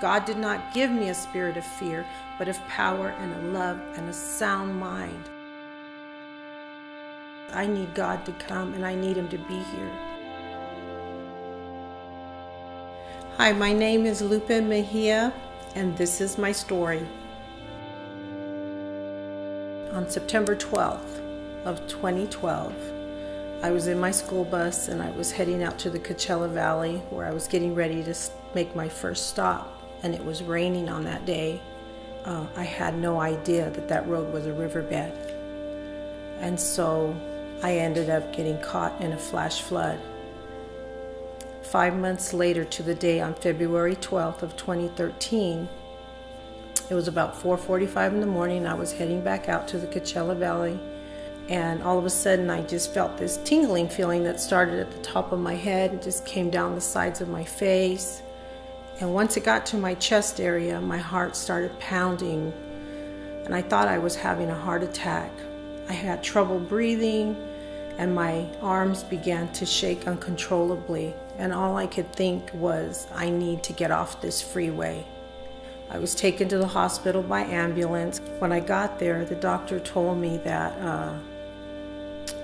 God did not give me a spirit of fear, but of power and of love and a sound mind. I need God to come, and I need Him to be here. Hi, my name is Lupe Mejia, and this is my story. On September 12th of 2012, I was in my school bus and I was heading out to the Coachella Valley where I was getting ready to make my first stop, and it was raining on that day. I had no idea that road was a riverbed, and so I ended up getting caught in a flash flood. 5 months later to the day, on February 12th of 2013, it was about 4:45 in the morning. I was heading back out to the Coachella Valley, and all of a sudden I just felt this tingling feeling that started at the top of my head and just came down the sides of my face. And once it got to my chest area, my heart started pounding, and I thought I was having a heart attack. I had trouble breathing, and my arms began to shake uncontrollably, and all I could think was, I need to get off this freeway. I was taken to the hospital by ambulance. When I got there, the doctor told me that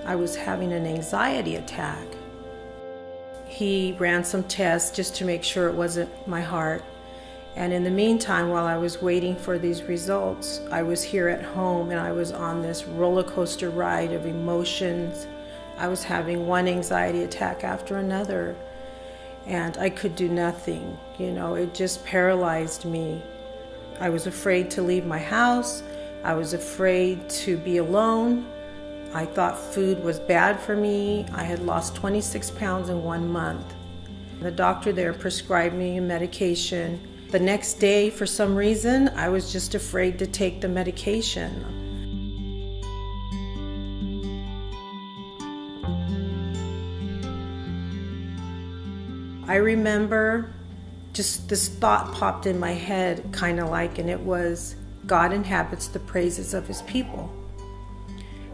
I was having an anxiety attack. He ran some tests just to make sure it wasn't my heart. And in the meantime, while I was waiting for these results, I was here at home and I was on this roller coaster ride of emotions. I was having one anxiety attack after another, and I could do nothing. It just paralyzed me. I was afraid to leave my house. I was afraid to be alone. I thought food was bad for me. I had lost 26 pounds in 1 month. The doctor there prescribed me a medication. The next day, for some reason, I was just afraid to take the medication. I remember just this thought popped in my head, and it was, God inhabits the praises of His people.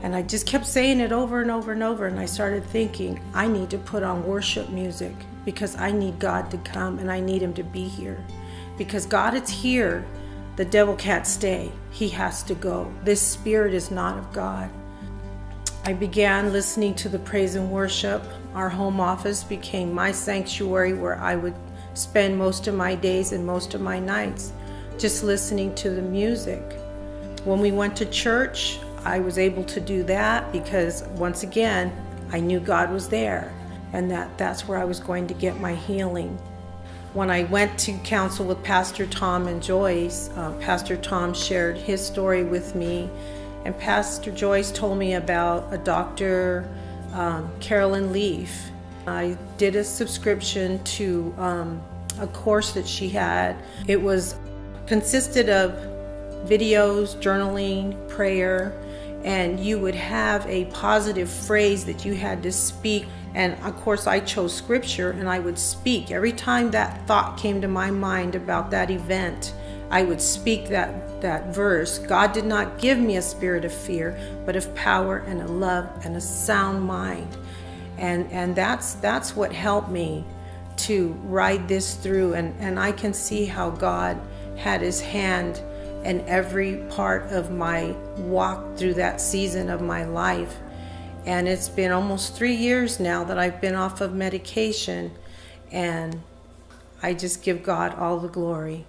And I just kept saying it over and over and over, and I started thinking, I need to put on worship music because I need God to come and I need Him to be here. Because God is here, the devil can't stay. He has to go. This spirit is not of God. I began listening to the praise and worship. Our home office became my sanctuary where I would spend most of my days and most of my nights just listening to the music. When we went to church, I was able to do that because, once again, I knew God was there, and that's where I was going to get my healing. When I went to counsel with Pastor Tom and Joyce, Pastor Tom shared his story with me, and Pastor Joyce told me about a Dr. Carolyn Leaf. I did a subscription to a course that she had. It consisted of videos, journaling, prayer, and you would have a positive phrase that you had to speak. And of course I chose scripture, and I would speak. Every time that thought came to my mind about that event, I would speak that verse. God did not give me a spirit of fear, but of power and of love and a sound mind. And that's what helped me to ride this through. And I can see how God had His hand in every part of my walk through that season of my life. And it's been almost 3 years now that I've been off of medication, and I just give God all the glory.